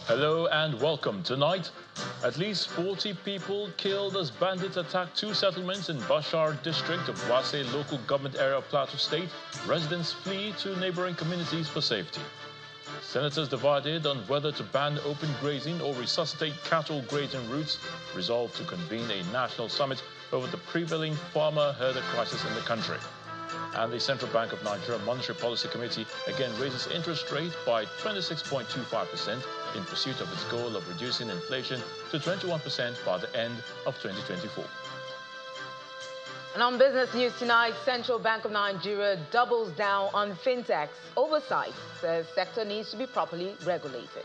Hello and welcome. Tonight, at least 40 people killed as bandits attacked two settlements in Bashar district of Wase local government area of Plateau State. Residents flee to neighboring communities for safety. Senators divided on whether to ban open grazing or resuscitate cattle grazing routes, resolved to convene a national summit over the prevailing farmer-herder crisis in the country. And the Central Bank of Nigeria Monetary Policy Committee again raises interest rate by 26.25% in pursuit of its goal of reducing inflation to 21% by the end of 2024. And on business news tonight, Central Bank of Nigeria doubles down on fintechs. Oversight says sector needs to be properly regulated.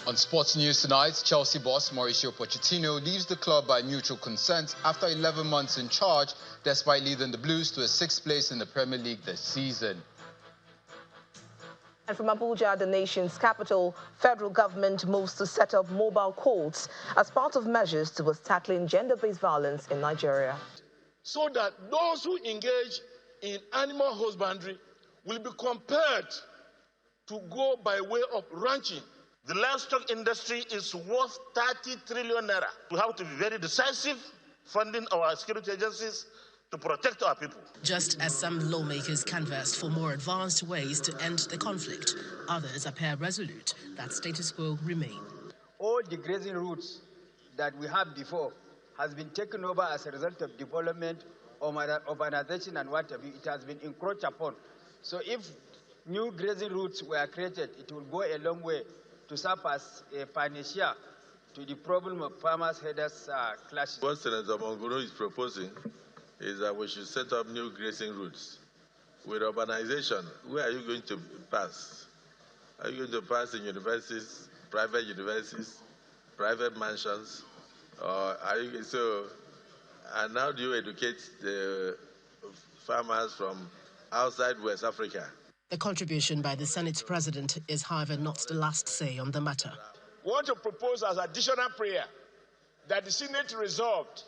On sports news tonight, Chelsea boss Mauricio Pochettino leaves the club by mutual consent after 11 months in charge, despite leading the Blues to a 6th place in the Premier League this season. And from Abuja, the nation's capital, federal government moves to set up mobile courts as part of measures towards tackling gender-based violence in Nigeria. So that those who engage in animal husbandry will be compelled to go by way of ranching. The livestock industry is worth 30 trillion naira. We have to be very decisive, funding our security agencies to protect our people. Just as some lawmakers canvassed for more advanced ways to end the conflict, others appear resolute that status quo remain. All the grazing routes that we had before has been taken over as a result of development, urbanization and whatever. It has been encroached upon. So if new grazing routes were created, it will go a long way to serve as a panacea to the problem of farmers-herders clashes. What Senator Mongoro is proposing is that we should set up new grazing routes. With urbanization, where are you going to pass? Are you going to pass in universities, private mansions? Or are you, and how do you educate the farmers from outside West Africa? The contribution by the Senate President is, however, not the last say on the matter. We want to propose as additional prayer that the Senate resolved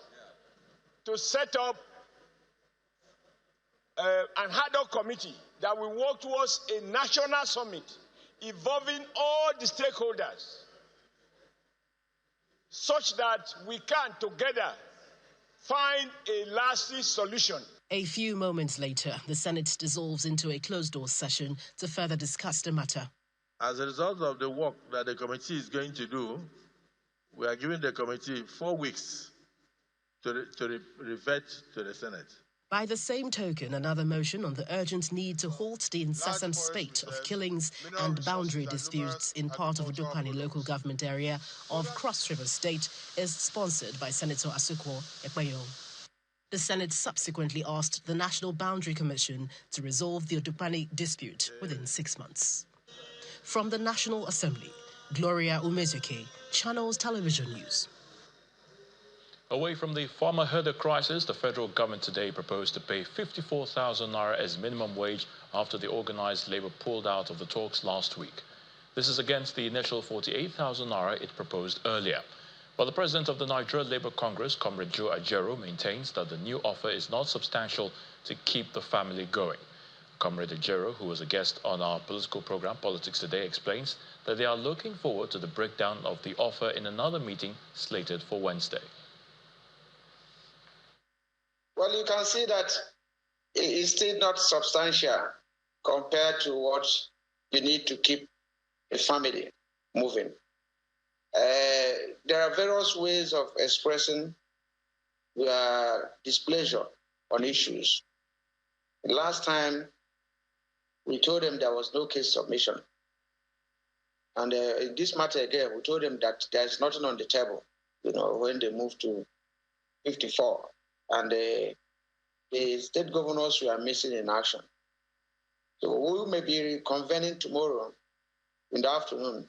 to set up an ad hoc committee that will work towards a national summit involving all the stakeholders such that we can together find a lasting solution. A few moments later, the Senate dissolves into a closed-door session to further discuss the matter. As a result of the work that the committee is going to do, we are giving the committee 4 weeks to revert to the Senate. By the same token, another motion on the urgent need to halt the incessant spate of killings and boundary disputes in part of Udupani local government area of Cross River State is sponsored by Senator Asukwo Ekpayo. The Senate subsequently asked the National Boundary Commission to resolve the Udupani dispute within 6 months. From the National Assembly, Gloria Umezuke, Channels Television News. Away from the farmer-herder crisis, the federal government today proposed to pay 54,000 naira as minimum wage after the organized labor pulled out of the talks last week. This is against the initial 48,000 naira it proposed earlier. But the president of the Nigeria Labour Congress, Comrade Joe Ajero, maintains that the new offer is not substantial to keep the family going. Comrade Ajero, who was a guest on our political program, Politics Today, explains that they are looking forward to the breakdown of the offer in another meeting slated for Wednesday. Well, you can see that it is still not substantial compared to what you need to keep a family moving. There are various ways of expressing displeasure on issues. Last time, we told them there was no case submission. And in this matter again, we told them that there's nothing on the table, when they moved to 54. And the state governors were missing in action. So we may be convening tomorrow in the afternoon,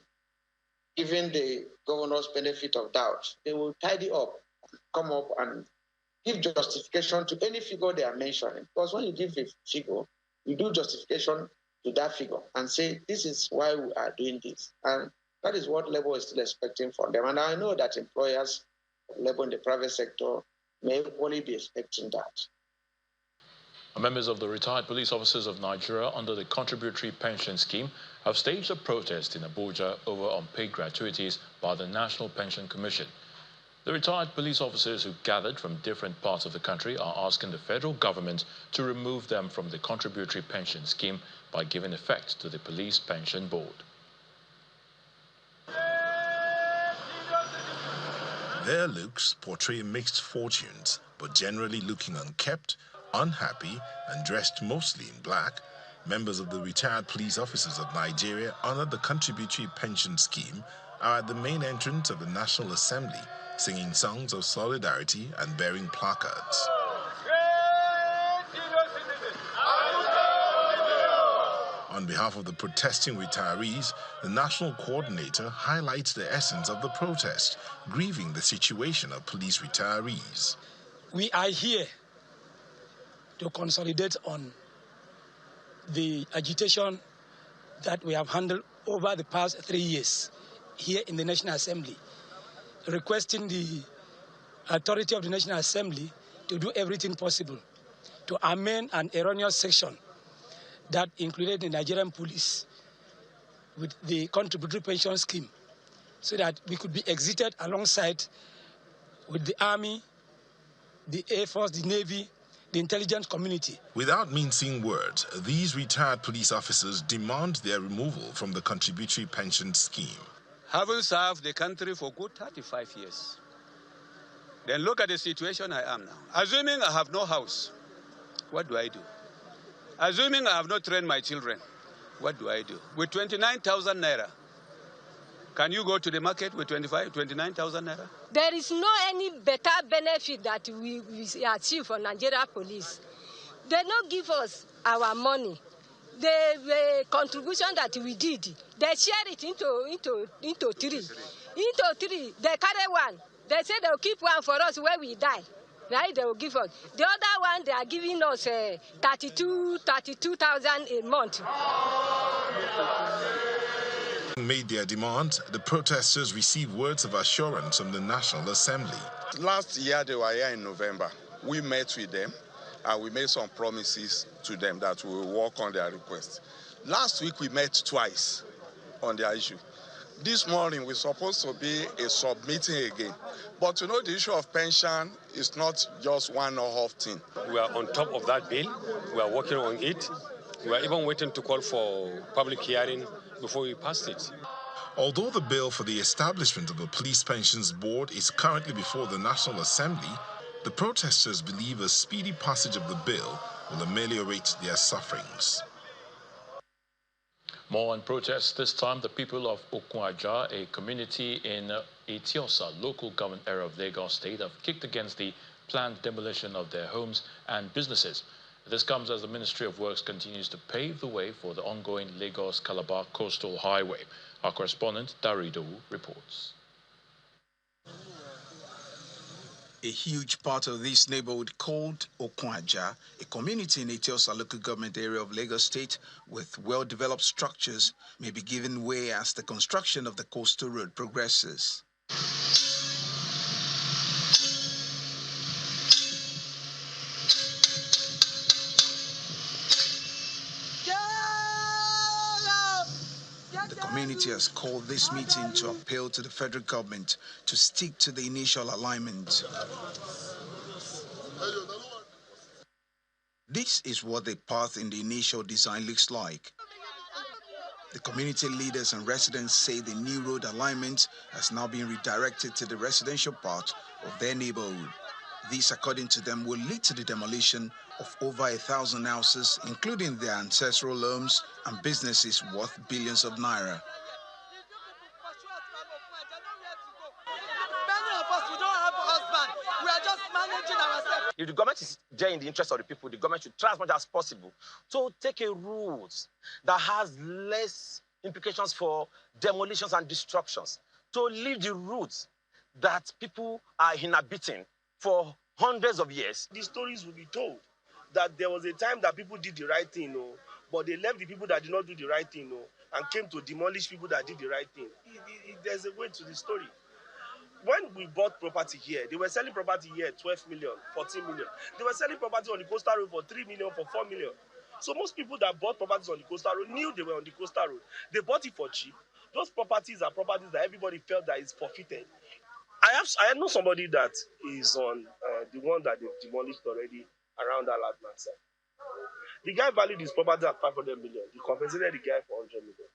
giving the governors benefit of doubt. They will tidy up, come up and give justification to any figure they are mentioning. Because when you give a figure, you do justification to that figure and say, this is why we are doing this. And that is what Labour is still expecting from them. And I know that employers, Labour in the private sector, may only be expecting that. Members of the Retired Police Officers of Nigeria under the Contributory Pension Scheme have staged a protest in Abuja over unpaid gratuities by the National Pension Commission. The retired police officers who gathered from different parts of the country are asking the federal government to remove them from the contributory pension scheme by giving effect to the Police Pension Board. Their looks portray mixed fortunes, but generally looking unkempt, unhappy, and dressed mostly in black. Members of the Retired Police Officers of Nigeria under the Contributory Pension Scheme are at the main entrance of the National Assembly, singing songs of solidarity and bearing placards. On behalf of the protesting retirees, the national coordinator highlights the essence of the protest, grieving the situation of police retirees. We are here to consolidate on the agitation that we have handled over the past 3 years here in the National Assembly, requesting the authority of the National Assembly to do everything possible to amend an erroneous section that included the Nigerian police with the contributory pension scheme so that we could be exited alongside with the Army, the Air Force, the Navy, the intelligence community. Without mincing words, these retired police officers demand their removal from the contributory pension scheme. Having served the country for good 35 years, then look at the situation I am now. Assuming I have no house, what do I do? Assuming I have not trained my children, what do I do? With 29,000 naira, can you go to the market with 29,000 naira? There is no any better benefit that we achieve for Nigeria police. They don't give us our money. The contribution that we did, they share it into three. Into three, they carry one. They say they'll keep one for us when we die. Right, they will give us. The other one, they are giving us 32,000 a month. Made their demand, the protesters received words of assurance from the National Assembly. Last year, they were here in November. We met with them and we made some promises to them that we will work on their request. Last week, we met twice on their issue. This morning, we're supposed to be a sub-meeting again. But you know, the issue of pension is not just one-off thing. We are on top of that bill. We are working on it. We are even waiting to call for public hearing before we pass it. Although the bill for the establishment of a police pensions board is currently before the National Assembly, the protesters believe a speedy passage of the bill will ameliorate their sufferings. More on protests. This time, the people of Okunhaja, a community in Etiosa, local government area of Lagos State, have kicked against the planned demolition of their homes and businesses. This comes as the Ministry of Works continues to pave the way for the ongoing Lagos-Calabar Coastal Highway. Our correspondent, Darido, reports. A huge part of this neighborhood called Okunhaja, a community in Etiosa local government area of Lagos State with well-developed structures, may be given way as the construction of the coastal road progresses. The community has called this meeting to appeal to the federal government to stick to the initial alignment. This is what the path in the initial design looks like. The community leaders and residents say the new road alignment has now been redirected to the residential part of their neighborhood. This, according to them, will lead to the demolition of over 1,000 houses, including their ancestral homes and businesses worth billions of naira. If the government is there in the interest of the people, the government should try as much as possible to take a route that has less implications for demolitions and destructions, to leave the routes that people are inhabiting for hundreds of years. The stories will be told that there was a time that people did the right thing, but they left the people that did not do the right thing, and came to demolish people that did the right thing. There's a way to the story. When we bought property here, they were selling property here 12 million, 14 million. They were selling property on the coastal road for 3 million, for 4 million. So most people that bought properties on the coastal road knew they were on the coastal road. They bought it for cheap. Those properties are properties that everybody felt that is forfeited. I know somebody that is on the one that they've demolished already around that Aladman site. The guy valued his property at 500 million. He compensated the guy for 100 million.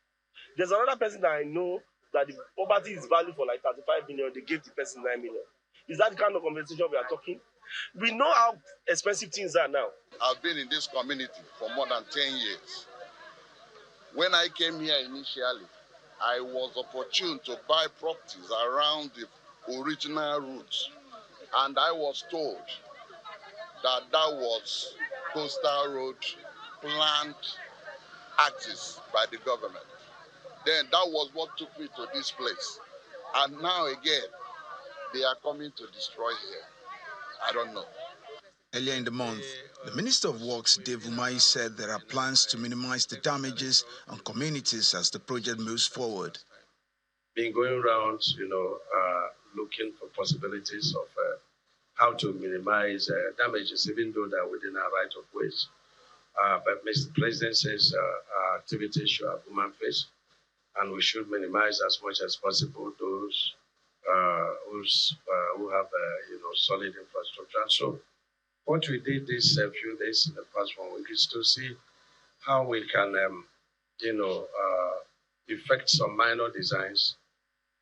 There's another person that I know that the property is valued for like 35 million. They gave the person 9 million. Is that the kind of compensation we are talking? We know how expensive things are now. I've been in this community for more than 10 years. When I came here initially, I was opportune to buy properties around the original routes, and I was told that that was coastal road planned axis by the government. Then that was what took me to this place, and now again they are coming to destroy here. I don't know. Earlier in the month, the Minister of Works, Dave Umahi, said there are plans to minimize the damages on communities as the project moves forward. Been going around, looking for possibilities of how to minimize damages, even though they're within our right of ways. But Mr. President says our activities should have human face, and we should minimize as much as possible those who have solid infrastructure. And so what we did these few days in the past 1 week is to see how we can, effect some minor designs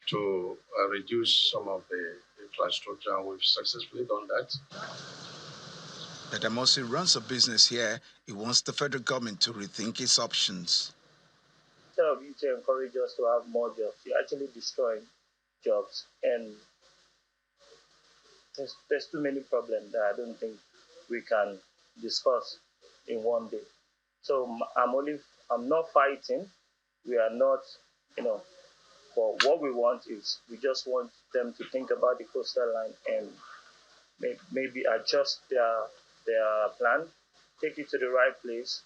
to reduce some of the infrastructure, and we've successfully done that. Badamasi runs a business here. He wants the federal government to rethink its options. Instead of you to encourage us to have more jobs, you're actually destroying jobs, and there's too many problems that I don't think we can discuss in one day. So I'm not fighting. We are not, but what we want is we just want them to think about the coastal line and maybe adjust their plan, take it to the right place,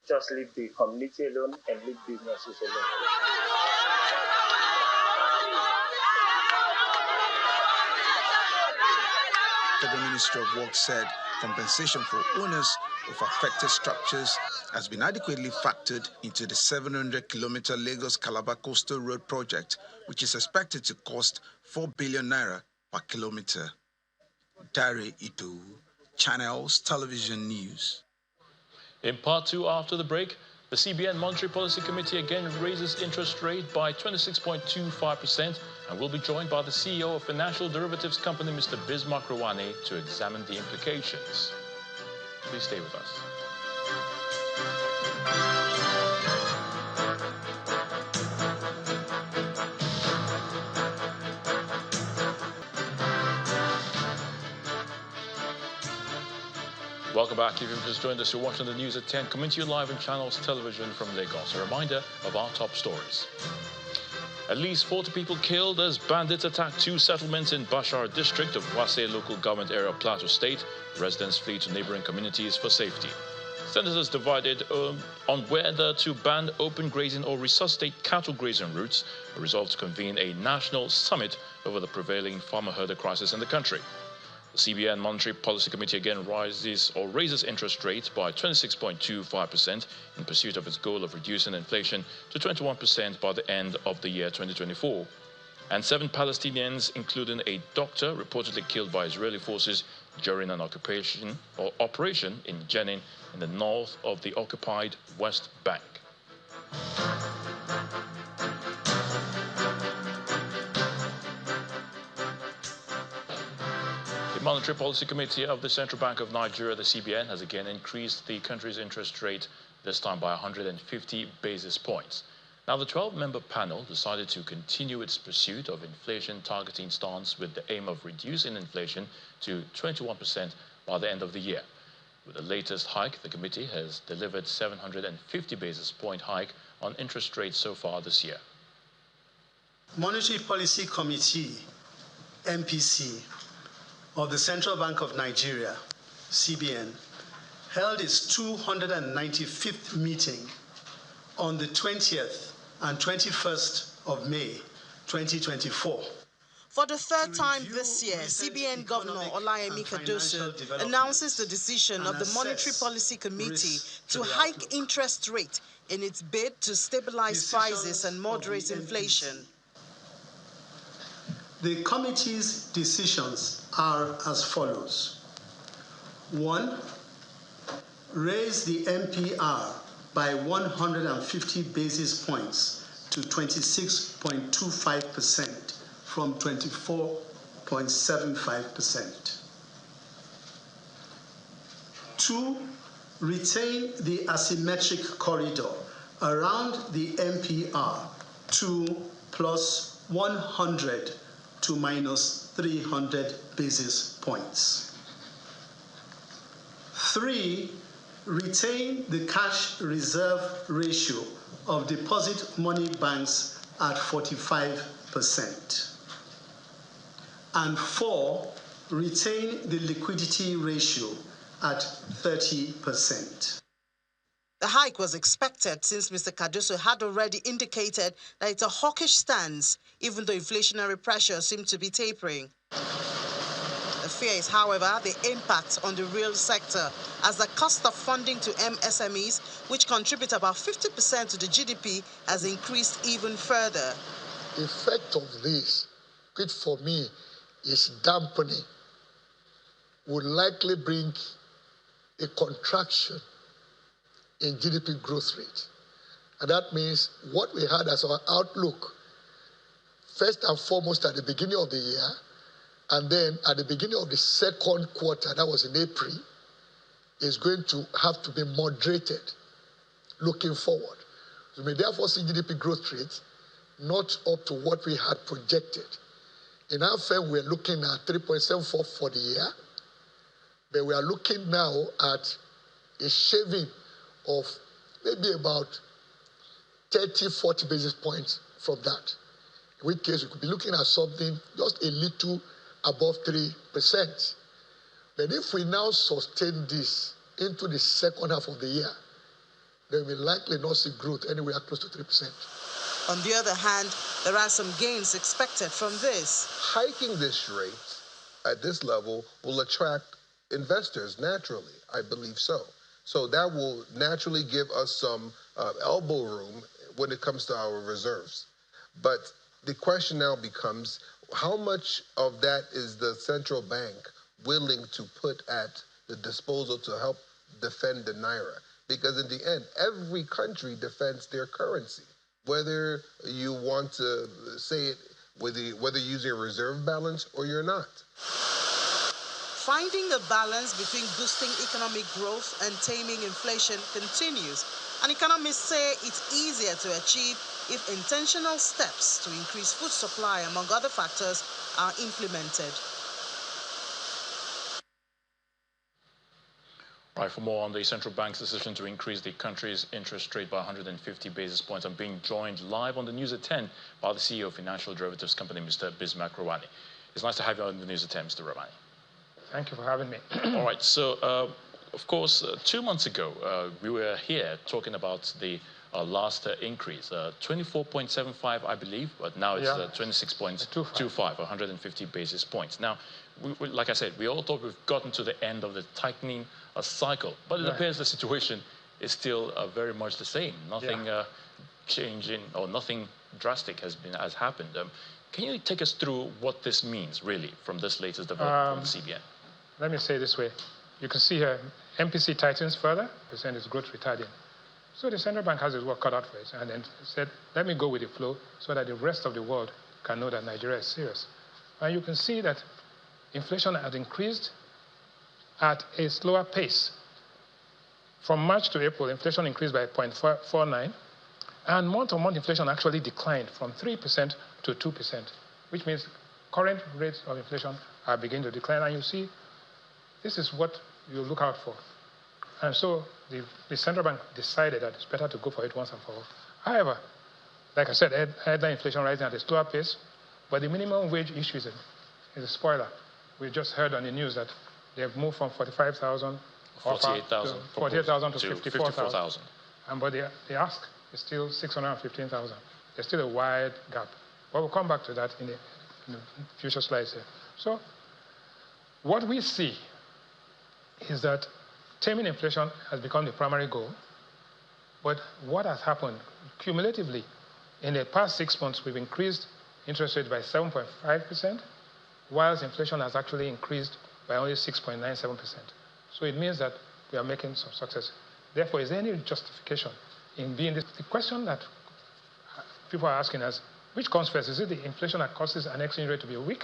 just leave the community alone and leave businesses alone. The Minister of Works said compensation for owners of affected structures has been adequately factored into the 700-kilometer Lagos-Calabar Coastal Road project, which is expected to cost 4 billion naira per kilometer. Dare Ito, Channels Television News. In part two, after the break, the CBN Monetary Policy Committee again raises interest rate by 26.25% and will be joined by the CEO of Financial Derivatives Company, Mr. Bismarck Rawane, to examine the implications. Please stay with us. Welcome back. If you've just joined us, you're watching the news at 10, coming to you live on Channels Television from Lagos. A reminder of our top stories. At least 40 people killed as bandits attacked 2 settlements in Bashar district of Wase local government area of Plateau State. Residents flee to neighboring communities for safety. Senators divided on whether to ban open grazing or resuscitate cattle grazing routes. Resolved to convene a national summit over the prevailing farmer-herder crisis in the country. The CBN Monetary Policy Committee again raises interest rates by 26.25% in pursuit of its goal of reducing inflation to 21% by the end of the year 2024. And 7 Palestinians, including a doctor, reportedly killed by Israeli forces during an operation in Jenin in the north of the occupied West Bank. The Monetary Policy Committee of the Central Bank of Nigeria, the CBN, has again increased the country's interest rate, this time by 150 basis points. Now, the 12-member panel decided to continue its pursuit of inflation-targeting stance with the aim of reducing inflation to 21% by the end of the year. With the latest hike, the committee has delivered 750 basis point hike on interest rates so far this year. Monetary Policy Committee, MPC, of the Central Bank of Nigeria, CBN, held its 295th meeting on the 20th and 21st of May, 2024, For the third time this year, CBN Governor Olayemi Cardoso announces the decision of the Monetary Policy Committee to hike interest rate in its bid to stabilize prices and moderate inflation. The committee's decisions are as follows. 1. Raise the MPR by 150 basis points to 26.25% from 24.75%. 2. Retain the asymmetric corridor around the MPR to plus 100 to minus 300 basis points. 3. Retain the cash reserve ratio of deposit money banks at 45%. And 4. Retain the liquidity ratio at 30%. The hike was expected since Mr. Cardoso had already indicated that it's a hawkish stance, even though inflationary pressure seemed to be tapering. The fear is, however, the impact on the real sector, as the cost of funding to MSMEs, which contribute about 50% to the GDP, has increased even further. The effect of this, which for me is dampening, would likely bring a contraction in GDP growth rate. And that means what we had as our outlook, first and foremost at the beginning of the year, and then at the beginning of the second quarter, that was in April, is going to have to be moderated looking forward. We may therefore see GDP growth rate not up to what we had projected. In our firm, we're looking at 3.74 for the year, but we are looking now at a shaving of maybe about 30, 40 basis points from that. In which case, we could be looking at something just a little above 3%. But if we now sustain this into the second half of the year, then we'll likely not see growth anywhere close to 3%. On the other hand, there are some gains expected from this. Hiking this rate at this level will attract investors naturally, I believe so. So that will naturally give us some elbow room when it comes to our reserves. But the question now becomes, how much of that is the central bank willing to put at the disposal to help defend the Naira? Because in the end, every country defends their currency, whether you want to say it whether you're using a reserve balance or you're not. Finding a balance between boosting economic growth and taming inflation continues, and economists say it's easier to achieve if intentional steps to increase food supply, among other factors, are implemented. Right, for more on the central bank's decision to increase the country's interest rate by 150 basis points, I'm being joined live on the News at 10 by the CEO of Financial Derivatives Company, Mr. Bismarck Rawani. It's nice to have you on the News at 10, Mr. Rawani. Thank you for having me. All right, so of course, 2 months ago, we were here talking about the last increase, 24.75, I believe, but now it's 26.25, 150 basis points. Now, we, like I said, we all thought we've gotten to the end of the tightening cycle, but it appears the situation is still very much the same. Nothing changing or nothing drastic has happened. Can you take us through what this means, really, from this latest development from the CBN? Let me say it this way. You can see here, MPC tightens further, percent is growth retarding. So the central bank has its work cut out for it, and then said, let me go with the flow so that the rest of the world can know that Nigeria is serious. And you can see that inflation has increased at a slower pace. From March to April, inflation increased by 0.49, and month-on-month inflation actually declined from 3% to 2%, which means current rates of inflation are beginning to decline. And you see, this is what you look out for. And so the central bank decided that it's better to go for it once and for all. However, like I said, headline inflation rising at a slower pace, but the minimum wage issue is a spoiler. We just heard on the news that they have moved from 45,000 48,000 to 54,000. But the ask is still 615,000. There's still a wide gap. But we'll come back to that in the future slides here. So what we see is that taming inflation has become the primary goal. But what has happened cumulatively in the past 6 months, we've increased interest rates by 7.5%, whilst inflation has actually increased by only 6.97%. So it means that we are making some success. Therefore, is there any justification in being this? The question that people are asking us, which comes first? Is it the inflation that causes an exchange rate to be weak,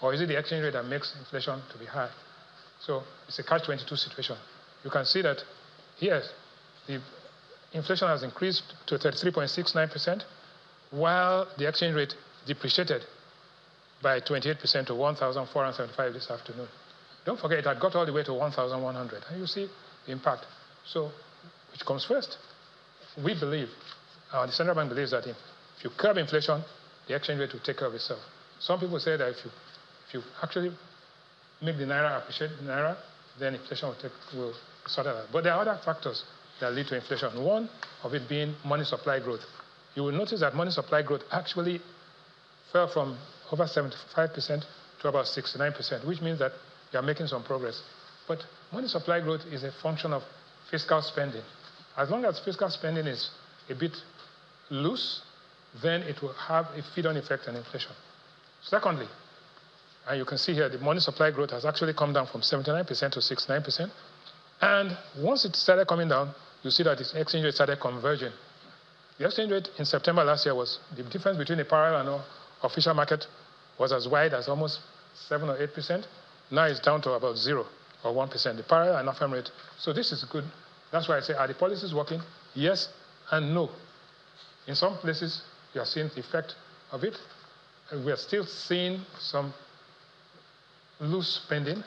or is it the exchange rate that makes inflation to be high? So it's a catch-22 situation. You can see that here, the inflation has increased to 33.69%, while the exchange rate depreciated by 28% to 1,475 this afternoon. Don't forget, it had got all the way to 1,100. And you see the impact. So which comes first? We believe, the central bank believes that if you curb inflation, the exchange rate will take care of itself. Some people say that if you actually make the naira appreciate the naira, then inflation will sort it out. But there are other factors that lead to inflation. One of it being money supply growth. You will notice that money supply growth actually fell from over 75% to about 69%, which means that you are making some progress. But money supply growth is a function of fiscal spending. As long as fiscal spending is a bit loose, then it will have a feed-on effect on inflation. Secondly, and you can see here, the money supply growth has actually come down from 79% to 69%. And once it started coming down, you see that its exchange rate started converging. The exchange rate in September last year was, the difference between the parallel and official market was as wide as almost 7 or 8%. Now it's down to about 0 or 1%, the parallel and FM rate. So this is good. That's why I say, are the policies working? Yes and no. In some places, you are seeing the effect of it. And we are still seeing some loose spending,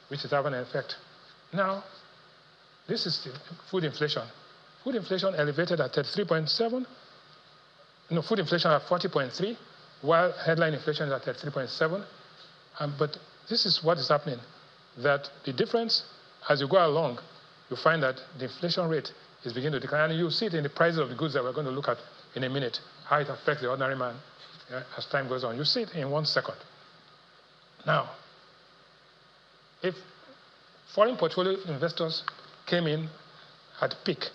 which is having an effect. Now, this is the food inflation. Food inflation elevated at 33.7. No, food inflation at 40.3, while headline inflation is at 33.7. But this is what is happening, that the difference, as you go along, you find that the inflation rate is beginning to decline. And you see it in the prices of the goods that we're going to look at in a minute, how it affects the ordinary man as time goes on. You see it in 1 second. Now, if foreign portfolio investors came in at peak,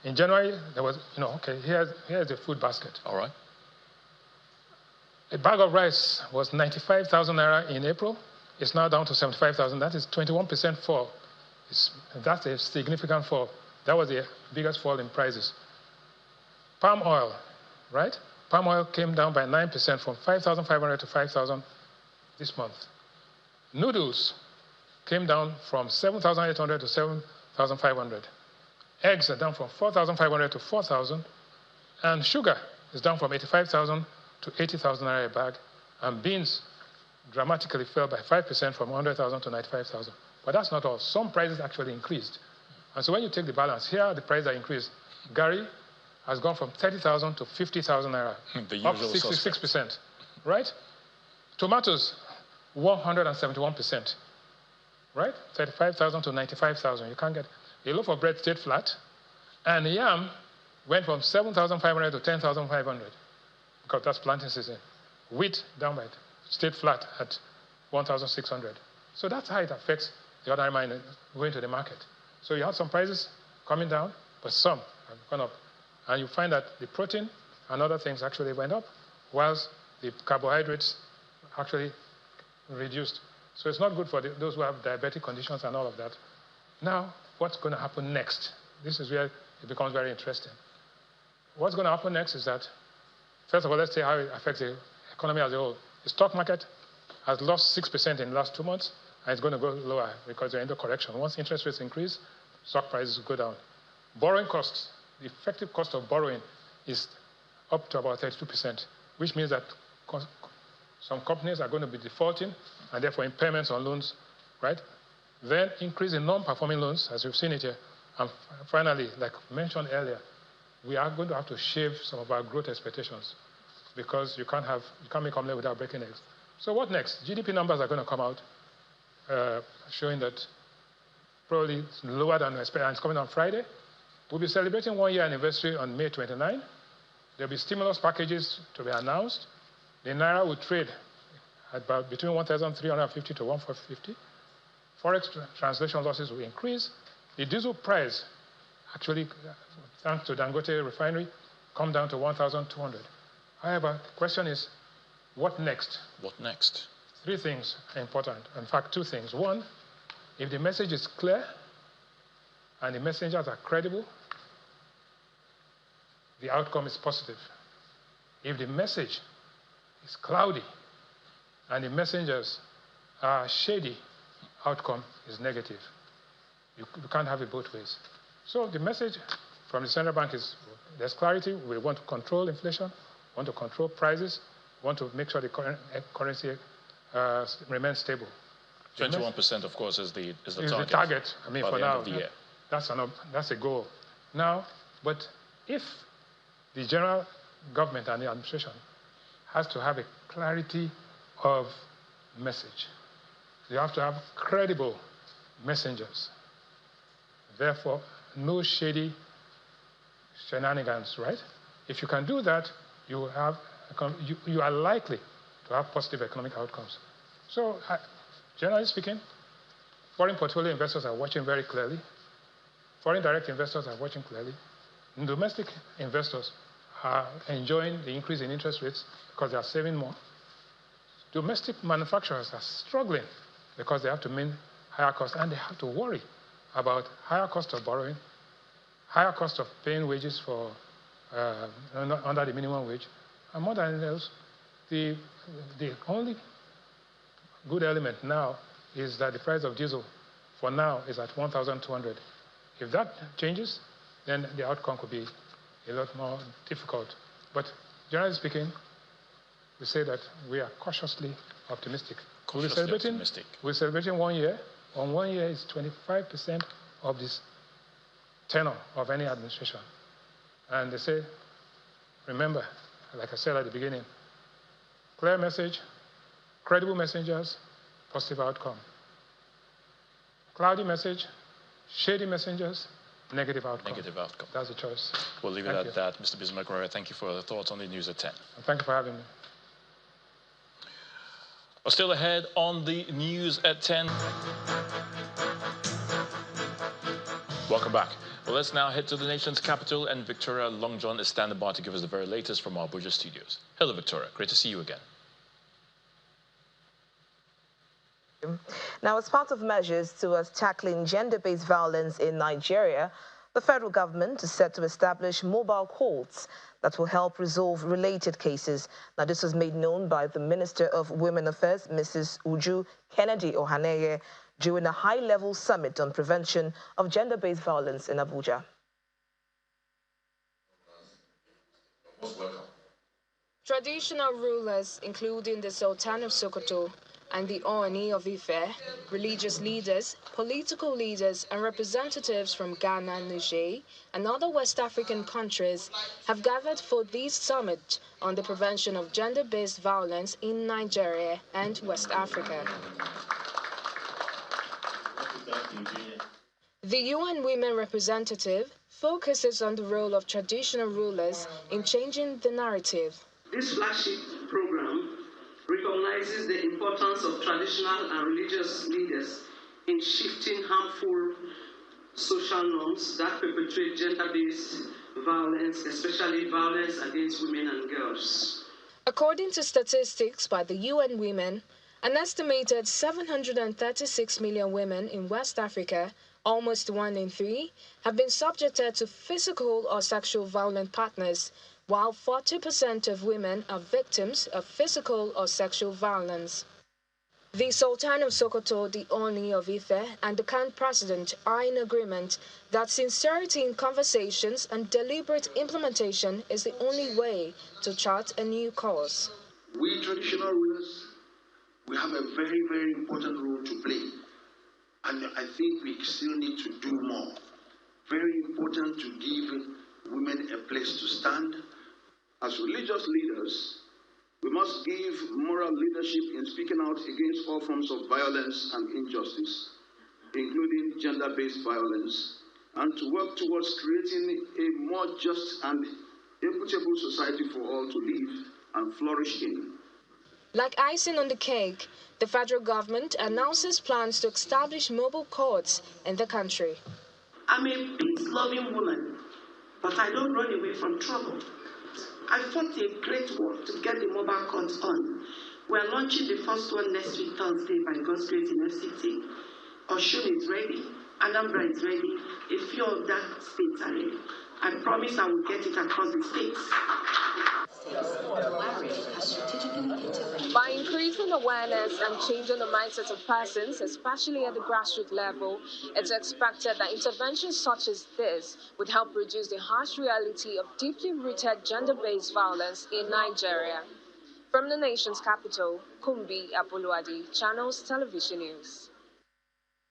in January, there was, okay, here's the food basket. All right. A bag of rice was 95,000 naira in April. It's now down to 75,000. That is 21% fall. That's a significant fall. That was the biggest fall in prices. Palm oil, right? Palm oil came down by 9% from 5,500 to 5,000 this month. Noodles came down from 7,800 to 7,500. Eggs are down from 4,500 to 4,000. And sugar is down from 85,000 to 80,000 naira a bag. And beans dramatically fell by 5% from 100,000 to 95,000. But that's not all. Some prices actually increased. And so when you take the balance, here are the prices that increased. Gari has gone from 30,000 to 50,000 naira, up 66%, right? Tomatoes, 171%, right? 35,000 to 95,000. You can't get a loaf of bread stayed flat, and yam went from 7,500 to 10,500 because that's planting season. Wheat down by stayed flat at 1,600. So that's how it affects the ordinary man going to the market. So you have some prices coming down, but some have gone up. And you find that the protein and other things actually went up, whilst the carbohydrates actually reduced. So it's not good for those who have diabetic conditions and all of that. Now, what's going to happen next? This is where it becomes very interesting. What's going to happen next is that, first of all, let's say how it affects the economy as a whole. The stock market has lost 6% in the last 2 months, and it's going to go lower because they're into correction. Once interest rates increase, stock prices go down. Borrowing costs, the effective cost of borrowing is up to about 32%, which means that some companies are going to be defaulting, and therefore impairments on loans, right? Then increase in non-performing loans, as we've seen it here. And finally, like mentioned earlier, we are going to have to shave some of our growth expectations because you can't make omelette without breaking eggs. So what next? GDP numbers are going to come out showing that probably it's lower than expected, and it's coming on Friday. We'll be celebrating 1 year anniversary on May 29. There'll be stimulus packages to be announced. The naira will trade about between 1,350 to 1,450. Forex translation losses will increase. The diesel price, actually, thanks to Dangote refinery, come down to 1,200. However, the question is, what next? What next? Three things are important. In fact, two things. One, if the message is clear and the messengers are credible, the outcome is positive. If the message is cloudy and the messengers are shady, outcome is negative. You can't have it both ways. So the message from the central bank is there's clarity. We want to control inflation, want to control prices, want to make sure the currency remains stable. 21%, of course, is the target. The target. I mean, by for the now, end of the year. That's a goal. Now, but if the general government and the administration has to have a clarity of message, you have to have credible messengers. Therefore, no shady shenanigans, right? If you can do that, you are likely to have positive economic outcomes. So, generally speaking, foreign portfolio investors are watching very clearly. Foreign direct investors are watching clearly. And domestic investors are enjoying the increase in interest rates because they are saving more. Domestic manufacturers are struggling because they have to meet higher costs and they have to worry about higher cost of borrowing, higher cost of paying wages for under the minimum wage, and more than else, the only good element now is that the price of diesel for now is at 1,200. If that changes, then the outcome could be a lot more difficult. But generally speaking, we say that we are cautiously optimistic. We're celebrating 1 year. On 1 year is 25% of this tenure of any administration. And they say, remember, like I said at the beginning, clear message, credible messengers, positive outcome. Cloudy message, shady messengers, negative outcome. Negative outcome. That's the choice. We'll leave it at that. Mr. Bismarck, thank you for the thoughts on the news at 10. And thank you for having me. We're still ahead on the news at 10. Welcome back. Well, let's now head to the nation's capital, and Victoria Longjohn is standing by to give us the very latest from our Abuja studios. Hello, Victoria. Great to see you again. Now, as part of measures towards tackling gender-based violence in Nigeria, the federal government is set to establish mobile courts that will help resolve related cases. Now, this was made known by the Minister of Women Affairs, Mrs. Uju Kennedy Ohaneye, during a high-level summit on prevention of gender-based violence in Abuja. Traditional rulers, including the Sultan of Sokoto and the Ooni of Ife, religious leaders, political leaders, and representatives from Ghana, Niger, and other West African countries have gathered for this summit on the prevention of gender-based violence in Nigeria and West Africa. The UN Women representative focuses on the role of traditional rulers in changing the narrative. This flagship program recognizes the importance of traditional and religious leaders in shifting harmful social norms that perpetrate gender-based violence, especially violence against women and girls. According to statistics by the UN Women, an estimated 736 million women in West Africa, almost 1 in 3, have been subjected to physical or sexual violent partners, while 40% of women are victims of physical or sexual violence. The Sultan of Sokoto, the Ooni of Ife, and the current president are in agreement that sincerity in conversations and deliberate implementation is the only way to chart a new course. We traditional rulers, we have a very, very important role to play. And I think we still need to do more. Very important to give women a place to stand. As religious leaders, we must give moral leadership in speaking out against all forms of violence and injustice, including gender-based violence, and to work towards creating a more just and equitable society for all to live and flourish in. Like icing on the cake, the federal government announces plans to establish mobile courts in the country. I'm a peace-loving woman, but I don't run away from trouble. I fought a great war to get the mobile court on. We are launching the first one next week, Thursday, by God's grace in FCT. Osun is ready, Anambra is ready, a few of that states are ready. I promise I will get it across the states. By increasing awareness and changing the mindset of persons, especially at the grassroots level, it's expected that interventions such as this would help reduce the harsh reality of deeply rooted gender-based violence in Nigeria. From the nation's capital, Kumbi Abuluadi, Channels Television News.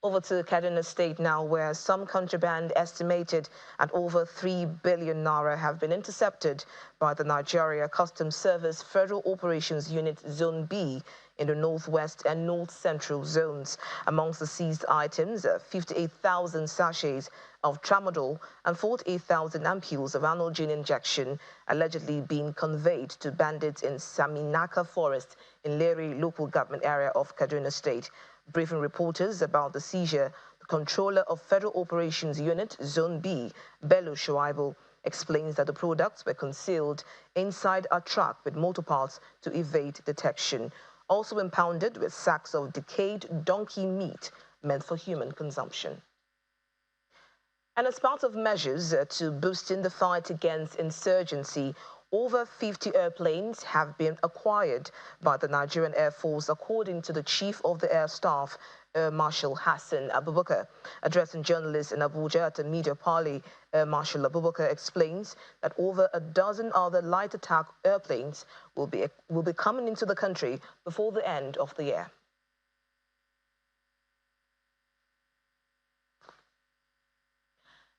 Over to Kaduna State now, where some contraband estimated at over 3 billion naira have been intercepted by the Nigeria Customs Service Federal Operations Unit Zone B in the northwest and north central zones. Amongst the seized items, 58,000 sachets of tramadol and 48,000 ampules of analgin injection allegedly being conveyed to bandits in Saminaka Forest in Leri local government area of Kaduna State. Briefing reporters about the seizure, the controller of Federal Operations Unit Zone B, Bello Shuaibu, explains that the products were concealed inside a truck with motor parts to evade detection. Also impounded with sacks of decayed donkey meat meant for human consumption. And as part of measures to boosting the fight against insurgency, over 50 airplanes have been acquired by the Nigerian Air Force, according to the Chief of the Air Staff, Air Marshal Hassan Abubakar. Addressing journalists in Abuja at a media parley, Air Marshal Abubakar explains that over a dozen other light attack airplanes will be coming into the country before the end of the year.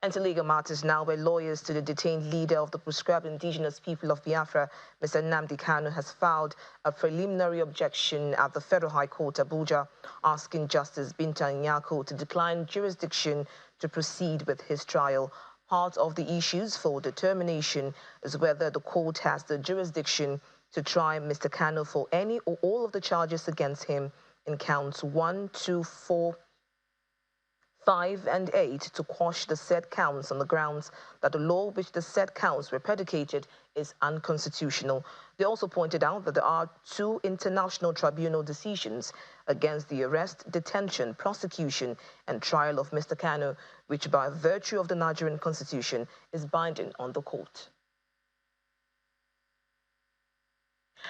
And to legal matters now, where lawyers to the detained leader of the proscribed indigenous people of Biafra, Mr. Nnamdi Kanu, has filed a preliminary objection at the Federal High Court, Abuja, asking Justice Binta Nyako to decline jurisdiction to proceed with his trial. Part of the issues for determination is whether the court has the jurisdiction to try Mr. Kanu for any or all of the charges against him in counts 1, 2, 4, 5 and 8 to quash the said counts on the grounds that the law which the said counts were predicated is unconstitutional. They also pointed out that there are 2 international tribunal decisions against the arrest, detention, prosecution and trial of Mr. Kanu, which by virtue of the Nigerian constitution is binding on the court.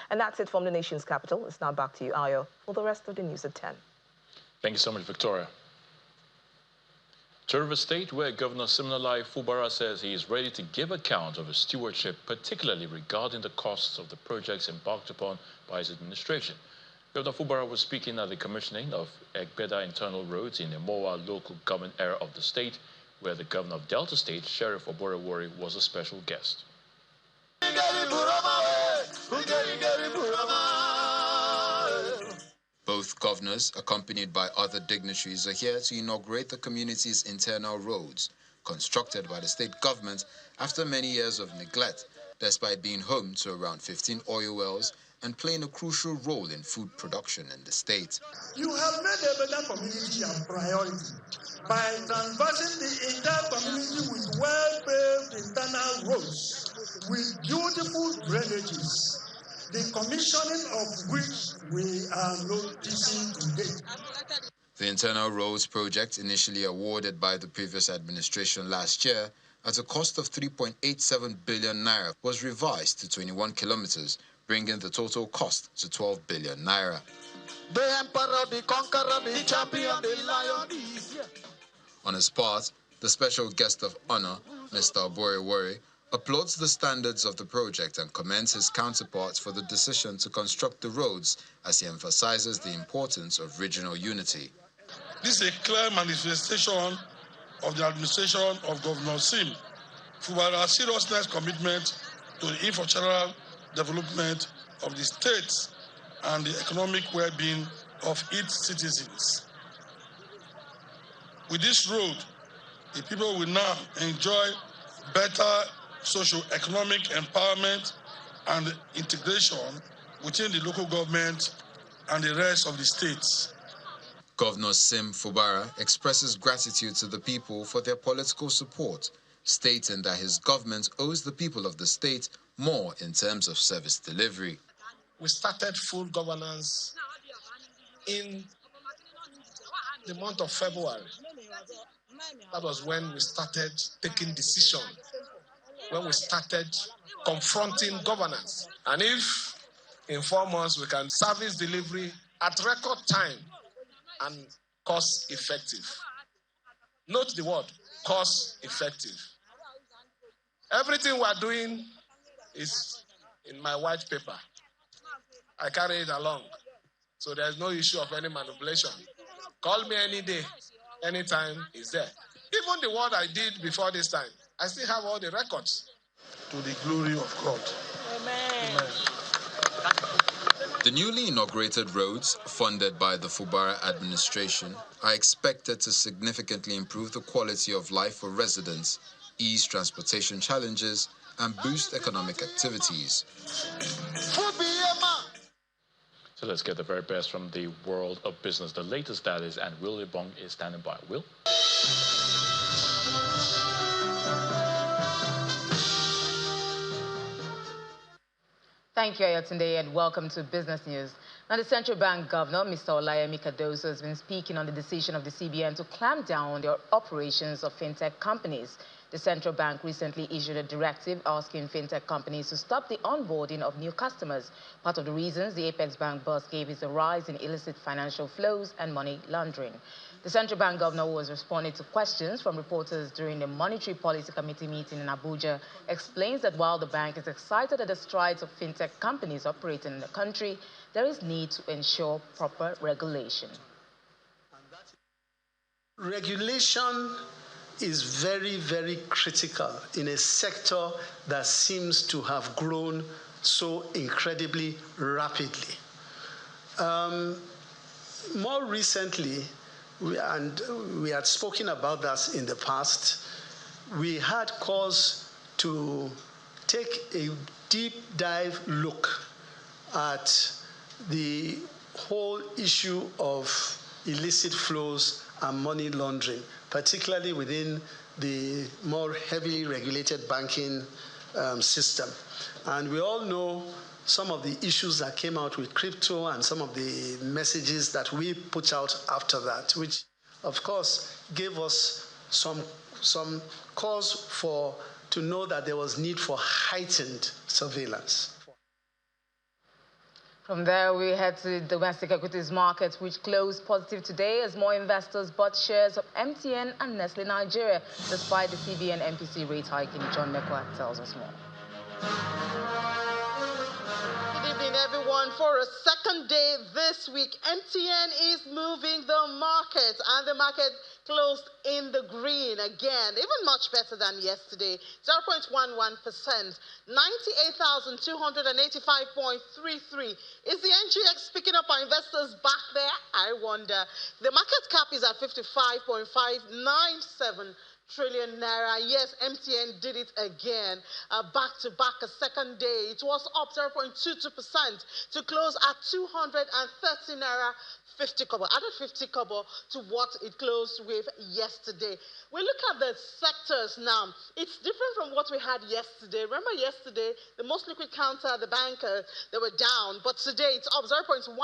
And that's it from the nation's capital. It's now back to you, Ayo, for the rest of the news at 10. Thank you so much, Victoria. To River State, where Governor Siminalayi Fubara says he is ready to give account of his stewardship, particularly regarding the costs of the projects embarked upon by his administration. Governor Fubara was speaking at the commissioning of Egbeda internal roads in the Mowa local government area of the state, where the governor of Delta State, Sheriff Oborewori, was a special guest. Both governors, accompanied by other dignitaries, are here to inaugurate the community's internal roads, constructed by the state government after many years of neglect, despite being home to around 15 oil wells and playing a crucial role in food production in the state. You have made a better community a priority by transversing the entire community with well-paved internal roads, with beautiful drainages, the commissioning of which we are noticing today. The internal roads project, initially awarded by the previous administration last year at a cost of 3.87 billion naira, was revised to 21 kilometers, bringing the total cost to 12 billion naira. The emperor, the conqueror, the champion, the lion is here. On his part, the special guest of honor, Mr. Oborewori, applauds the standards of the project and commends his counterparts for the decision to construct the roads, as he emphasizes the importance of regional unity. This is a clear manifestation of the administration of Governor Sim Fubara's seriousness commitment to the infrastructural development of the state and the economic well-being of its citizens. With this road, the people will now enjoy better socio-economic empowerment and integration within the local government and the rest of the states. Governor Sim Fubara expresses gratitude to the people for their political support, stating that his government owes the people of the state more in terms of service delivery. We started full governance in the month of February. That was when we started taking decisions, when we started confronting governance. And if in 4 months we can service delivery at record time and cost effective. Note the word, cost effective. Everything we are doing is in my white paper. I carry it along. So there's no issue of any manipulation. Call me any day, anytime, it's there. Even the work I did before this time, I still have all the records. To the glory of God. Amen. Amen. The newly inaugurated roads, funded by the Fubara administration, are expected to significantly improve the quality of life for residents, ease transportation challenges, and boost economic activities. So let's get the very best from the world of business. The latest that is, and Will Lebong is standing by. Will? Thank you, Ayotunde, and welcome to Business News. Now, the Central Bank Governor, Mr. Olayemi Cardoso, has been speaking on the decision of the CBN to clamp down on the operations of fintech companies. The central bank recently issued a directive asking fintech companies to stop the onboarding of new customers. Part of the reasons the Apex Bank boss gave is a rise in illicit financial flows and money laundering. The central bank governor was responding to questions from reporters during the Monetary Policy Committee meeting in Abuja, explains that while the bank is excited at the strides of fintech companies operating in the country, there is need to ensure proper regulation. Regulation is very, very critical in a sector that seems to have grown so incredibly rapidly. More recently, we had spoken about that in the past, we had cause to take a deep dive look at the whole issue of illicit flows and money laundering, particularly within the more heavily regulated banking system. And we all know some of the issues that came out with crypto and some of the messages that we put out after that, which of course gave us some cause to know that there was need for heightened surveillance. From there, we head to domestic equities markets, which closed positive today as more investors bought shares of MTN and Nestle Nigeria, despite the CBN MPC rate hiking. John Mekwa tells us more. Good evening, everyone. For a second day this week, MTN is moving the market, and the market closed in the green again, even much better than yesterday. 0.11%, 98,285.33. Is the NGX picking up our investors back there? I wonder. The market cap is at 55.597 trillion naira. Yes, MTN did it again. Back to back a second day. It was up 0.22% to close at 230 naira 50 kobo. Added 50 kobo to what it closed with yesterday. We look at the sectors now. It's different from what we had yesterday. Remember yesterday, the most liquid counter, the banker, they were down. But today, it's up 0.16%.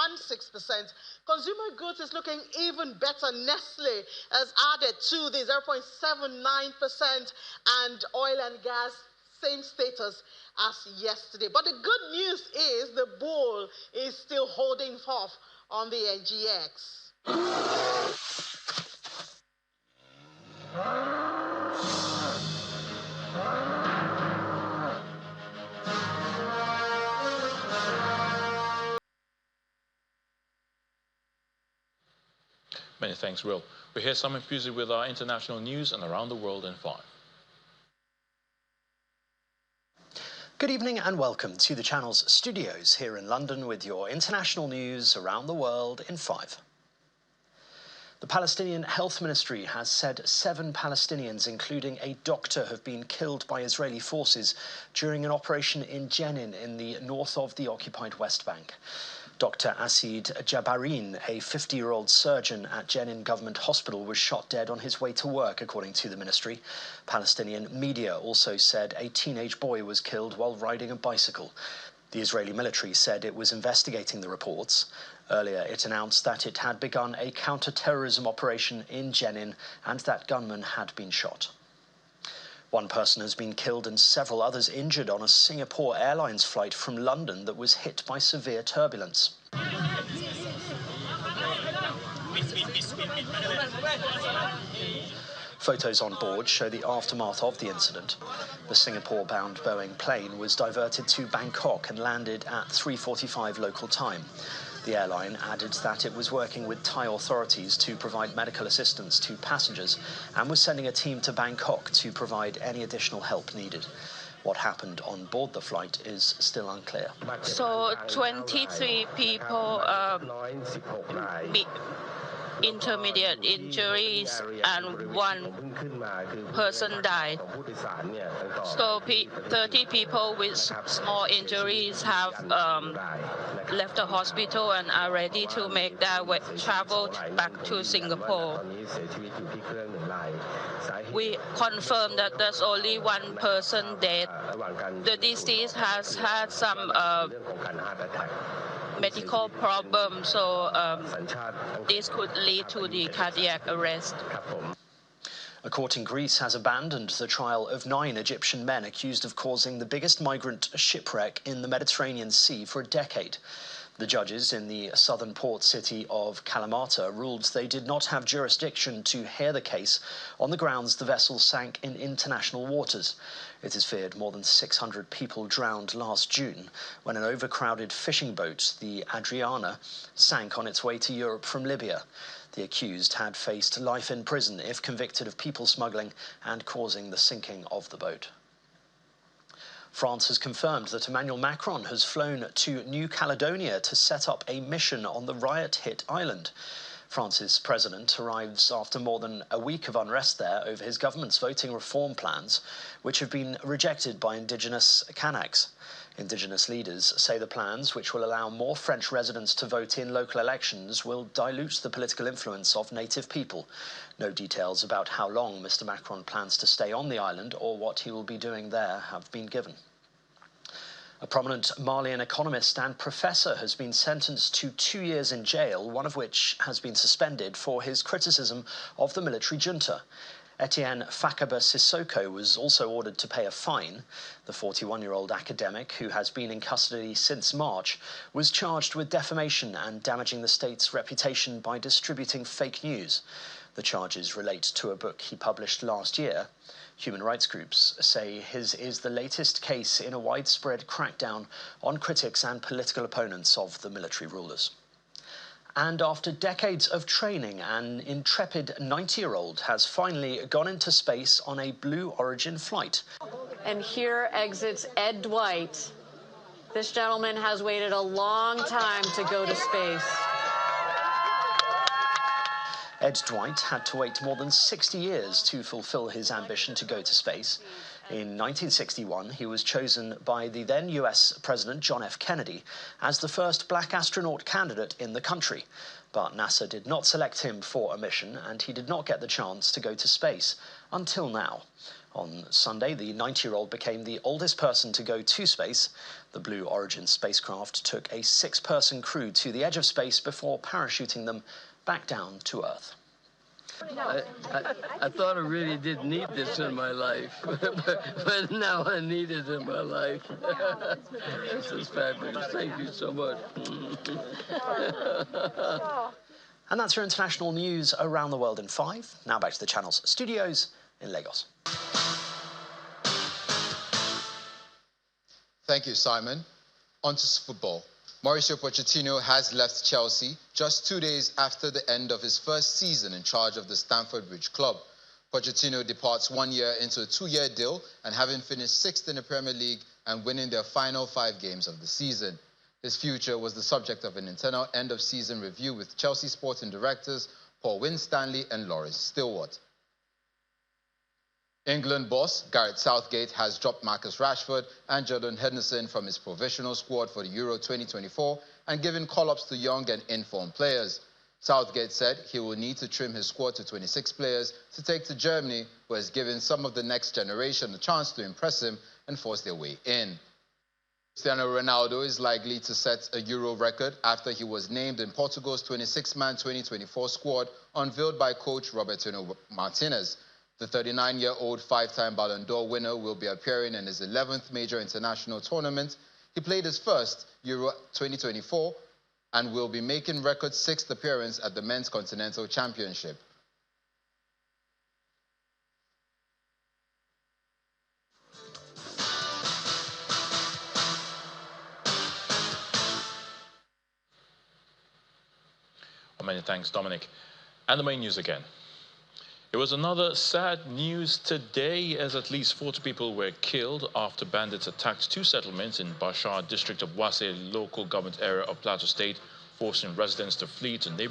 Consumer goods is looking even better. Nestle has added to the 0.79%, and oil and gas, same status as yesterday. But the good news is the bull is still holding off on the NGX. Many thanks, Will. We're here Simon Fusey with our international news and around the world in 5. Good evening and welcome to the channel's studios here in London with your international news around the world in 5. The Palestinian Health Ministry has said 7 Palestinians, including a doctor, have been killed by Israeli forces during an operation in Jenin in the north of the occupied West Bank. Dr. Asid Jabarin, a 50-year-old surgeon at Jenin Government Hospital, was shot dead on his way to work, according to the ministry. Palestinian media also said a teenage boy was killed while riding a bicycle. The Israeli military said it was investigating the reports. Earlier, it announced that it had begun a counter-terrorism operation in Jenin and that gunmen had been shot. 1 person has been killed and several others injured on a Singapore Airlines flight from London that was hit by severe turbulence. Photos on board show the aftermath of the incident. The Singapore-bound Boeing plane was diverted to Bangkok and landed at 3:45 local time. The airline added that it was working with Thai authorities to provide medical assistance to passengers and was sending a team to Bangkok to provide any additional help needed. What happened on board the flight is still unclear. So 23 people intermediate injuries and 1 person died. So 30 people with small injuries have left the hospital and are ready to make their way, travel back to Singapore. We confirm that there's only 1 person dead. The deceased has had some medical problem, so this could lead to the cardiac arrest. A court in Greece has abandoned the trial of 9 Egyptian men accused of causing the biggest migrant shipwreck in the Mediterranean Sea for a decade. The judges in the southern port city of Kalamata ruled they did not have jurisdiction to hear the case on the grounds the vessel sank in international waters. It is feared more than 600 people drowned last June when an overcrowded fishing boat, the Adriana, sank on its way to Europe from Libya. The accused had faced life in prison if convicted of people smuggling and causing the sinking of the boat. France has confirmed that Emmanuel Macron has flown to New Caledonia to set up a mission on the riot-hit island. France's president arrives after more than a week of unrest there over his government's voting reform plans, which have been rejected by indigenous Kanaks. Indigenous leaders say the plans, which will allow more French residents to vote in local elections, will dilute the political influence of native people. No details about how long Mr. Macron plans to stay on the island or what he will be doing there have been given. A prominent Malian economist and professor has been sentenced to 2 years in jail, one of which has been suspended for his criticism of the military junta. Etienne Fakaba Sissoko was also ordered to pay a fine. The 41-year-old academic, who has been in custody since March, was charged with defamation and damaging the state's reputation by distributing fake news. The charges relate to a book he published last year. Human rights groups say his is the latest case in a widespread crackdown on critics and political opponents of the military rulers. And after decades of training, an intrepid 90-year-old has finally gone into space on a Blue Origin flight. And here exits Ed Dwight. This gentleman has waited a long time to go to space. Ed Dwight had to wait more than 60 years to fulfill his ambition to go to space. In 1961, he was chosen by the then US President John F. Kennedy as the first black astronaut candidate in the country. But NASA did not select him for a mission, and he did not get the chance to go to space until now. On Sunday, the 90-year-old became the oldest person to go to space. The Blue Origin spacecraft took a 6-person crew to the edge of space before parachuting them back down to Earth. I thought I really didn't need this in my life, but now I need it in my life. This is fabulous. Thank you so much. And that's your international news around the world in 5. Now back to the channel's studios in Lagos. Thank you, Simon. On to football. Mauricio Pochettino has left Chelsea just 2 days after the end of his first season in charge of the Stamford Bridge club. Pochettino departs 1 year into a 2-year deal and having finished 6th in the Premier League and winning their final 5 games of the season. His future was the subject of an internal end-of-season review with Chelsea sporting directors Paul Winstanley and Lawrence Stewart. England boss Gareth Southgate has dropped Marcus Rashford and Jordan Henderson from his provisional squad for the Euro 2024 and given call-ups to young and informed players. Southgate said he will need to trim his squad to 26 players to take to Germany, where he's given some of the next generation a chance to impress him and force their way in. Cristiano Ronaldo is likely to set a Euro record after he was named in Portugal's 26-man 2024 squad unveiled by coach Roberto Martinez. The 39-year-old five-time Ballon d'Or winner will be appearing in his 11th major international tournament. He played his first Euro 2024 and will be making record 6th appearance at the Men's Continental Championship. Many thanks, Dominic. And the main news again. It was another sad news today as at least 40 people were killed after bandits attacked two settlements in Bashar district of Wase local government area of Plateau State, forcing residents to flee to neighboring